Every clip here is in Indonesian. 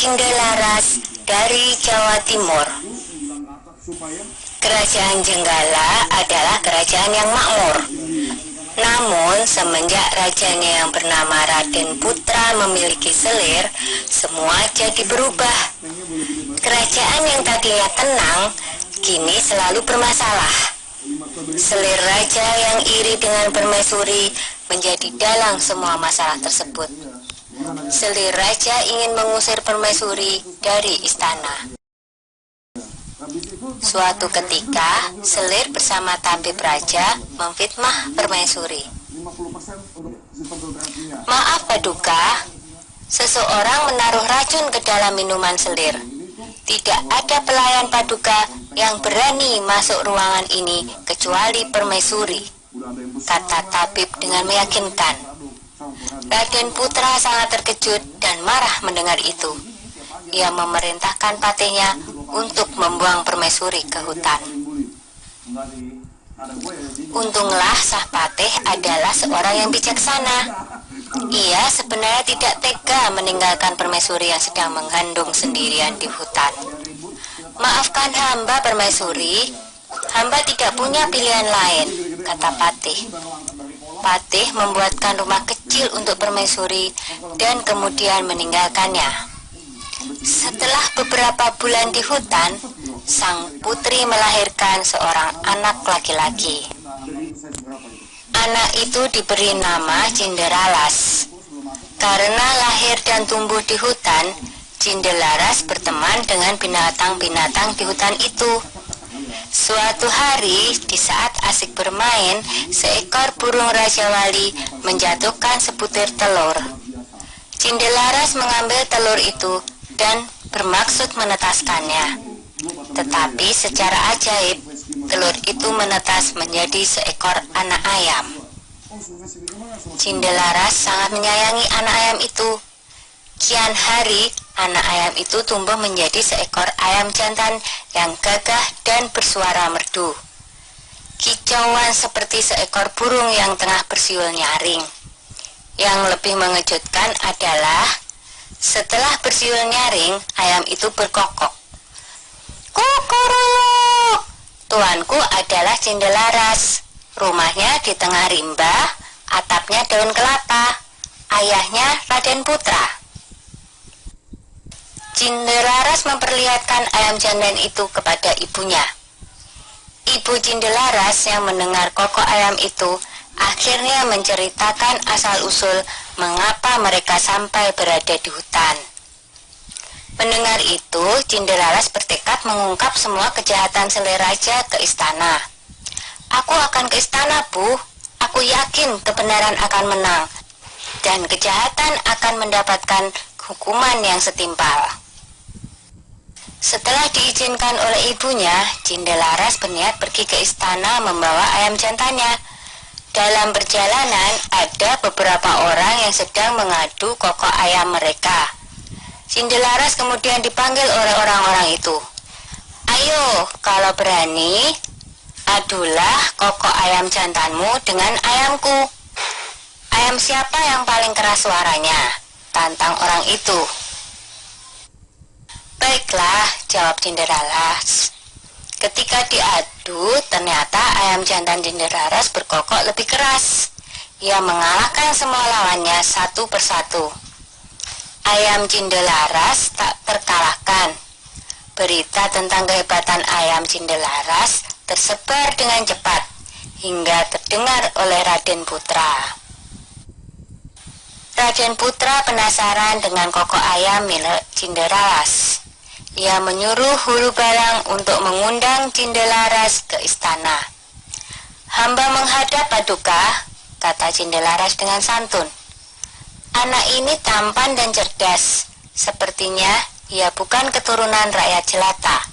Cindelaras dari Jawa Timur. Kerajaan Jenggala adalah kerajaan yang makmur. Namun semenjak rajanya yang bernama Raden Putra memiliki selir, semua jadi berubah. Kerajaan yang tadinya tenang, kini selalu bermasalah. Selir raja yang iri dengan permaisuri menjadi dalang semua masalah tersebut. Selir raja ingin mengusir permaisuri dari istana. Suatu ketika, Selir bersama tabib raja memfitnah permaisuri. Maaf Paduka, seseorang menaruh racun ke dalam minuman Selir. Tidak ada pelayan Paduka yang berani masuk ruangan ini kecuali permaisuri, kata tabib dengan meyakinkan. Raden Putra sangat terkejut dan marah mendengar itu. Ia memerintahkan patihnya untuk membuang permaisuri ke hutan. Untunglah Sang Patih adalah seorang yang bijaksana. Ia sebenarnya tidak tega meninggalkan permaisuri yang sedang mengandung sendirian di hutan. Maafkan hamba permaisuri, hamba tidak punya pilihan lain, kata Patih. Patih membuatkan rumah kecil untuk permaisuri dan kemudian meninggalkannya. Setelah beberapa bulan di hutan, sang putri melahirkan seorang anak laki-laki. Anak itu diberi nama Cinderalas. Karena lahir dan tumbuh di hutan, Cindelaras berteman dengan binatang-binatang di hutan itu. Suatu hari, di saat asik bermain, seekor burung Raja Wali menjatuhkan sebutir telur. Cindelaras mengambil telur itu dan bermaksud menetaskannya. Tetapi secara ajaib, telur itu menetas menjadi seekor anak ayam. Cindelaras sangat menyayangi anak ayam itu. Kian hari, anak ayam itu tumbuh menjadi seekor ayam jantan yang gagah dan bersuara merdu. Kicauan seperti seekor burung yang tengah bersiul nyaring. Yang lebih mengejutkan adalah setelah bersiul nyaring, ayam itu berkokok. Kukuruyuk! Tuanku adalah Cindelaras. Rumahnya di tengah rimba, atapnya daun kelapa. Ayahnya Raden Putra. Cindelaras memperlihatkan ayam jantan itu kepada ibunya. Ibu Cindelaras yang mendengar kokok ayam itu akhirnya menceritakan asal-usul mengapa mereka sampai berada di hutan. Mendengar itu, Cindelaras bertekad mengungkap semua kejahatan Selir Raja ke istana. Aku akan ke istana, Bu. Aku yakin kebenaran akan menang dan kejahatan akan mendapatkan hukuman yang setimpal. Setelah diizinkan oleh ibunya, Cindelaras berniat pergi ke istana membawa ayam jantannya. Dalam perjalanan, ada beberapa orang yang sedang mengadu kokok ayam mereka. Cindelaras kemudian dipanggil oleh orang-orang itu. Ayo, kalau berani, adulah kokok ayam jantanmu dengan ayamku. Ayam siapa yang paling keras suaranya? Tantang orang itu. Baiklah, jawab Cinderaras. Ketika diadu, ternyata ayam jantan Cinderaras berkokok lebih keras. Ia mengalahkan semua lawannya satu persatu. Ayam Cindelaras tak terkalahkan. Berita tentang kehebatan ayam Cindelaras tersebar dengan cepat hingga terdengar oleh Raden Putra. Raden Putra penasaran dengan kokok ayam milik Cinderaras. Ia menyuruh huru balang untuk mengundang Cindelaras ke istana. Hamba menghadap Paduka, kata Cindelaras dengan santun. Anak ini tampan dan cerdas. Sepertinya ia bukan keturunan rakyat jelata,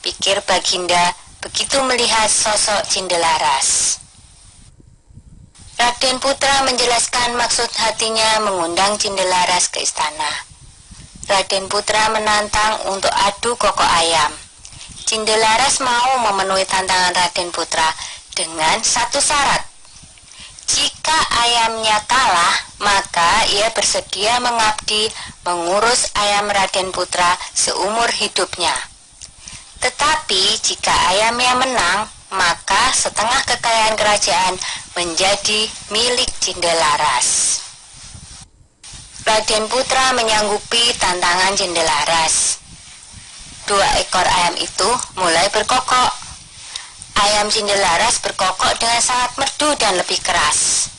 pikir Baginda begitu melihat sosok Cindelaras. Raden Putra menjelaskan maksud hatinya mengundang Cindelaras ke istana. Raden Putra menantang untuk adu kokok ayam. Cindelaras mau memenuhi tantangan Raden Putra dengan satu syarat. Jika ayamnya kalah, maka ia bersedia mengabdi mengurus ayam Raden Putra seumur hidupnya. Tetapi jika ayamnya menang, maka setengah kekayaan kerajaan menjadi milik Cindelaras. Raden Putra menyanggupi tantangan Cindelaras. 2 ekor ayam itu mulai berkokok. Ayam Cindelaras berkokok dengan sangat merdu dan lebih keras.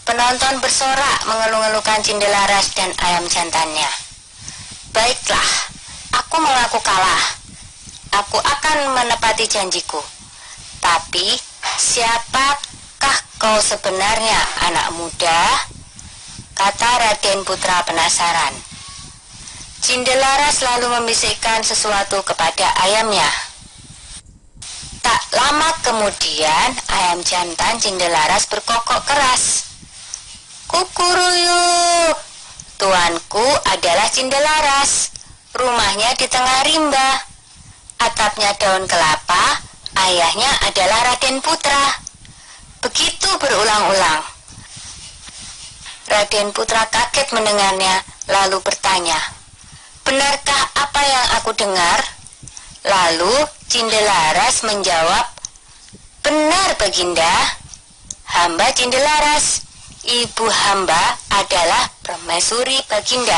Penonton bersorak mengeluh-elukan Cindelaras dan ayam jantannya. Baiklah, aku mengaku kalah. Aku akan menepati janjiku. Tapi, siapakah kau sebenarnya, anak muda? Kata Raden Putra penasaran. Cindelaras lalu membisikkan sesuatu kepada ayamnya. Tak lama kemudian, ayam jantan Cindelaras berkokok keras. Kukuruyuk, tuanku adalah Cindelaras. Rumahnya di tengah rimba. Atapnya daun kelapa, ayahnya adalah Raden Putra. Begitu berulang-ulang. Raden Putra kaget mendengarnya, lalu bertanya, benarkah apa yang aku dengar? Lalu Cindelaras menjawab, benar Baginda. Hamba Cindelaras, ibu hamba adalah permaisuri Baginda.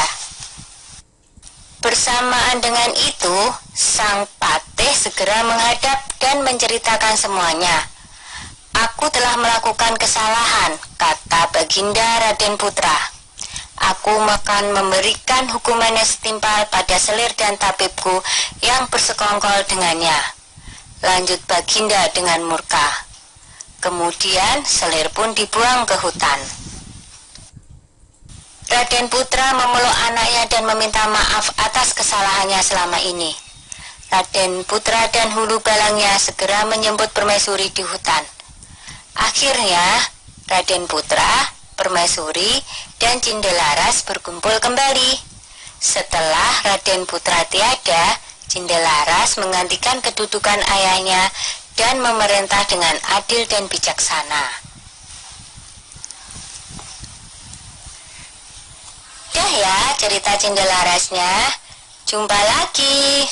Bersamaan dengan itu, sang patih segera menghadap dan menceritakan semuanya. Aku telah melakukan kesalahan, kata Baginda Raden Putra. Aku akan memberikan hukumannya setimpal pada selir dan tabibku yang bersekongkol dengannya. Lanjut Baginda dengan murka. Kemudian selir pun dibuang ke hutan. Raden Putra memeluk anaknya dan meminta maaf atas kesalahannya selama ini. Raden Putra dan hulu balangnya segera menyambut permaisuri di hutan. Akhirnya Raden Putra, permaisuri, dan Cindelaras berkumpul kembali. Setelah Raden Putra tiada, Cindelaras menggantikan kedudukan ayahnya dan memerintah dengan adil dan bijaksana. Dah ya cerita Cindelarasnya. Jumpa lagi.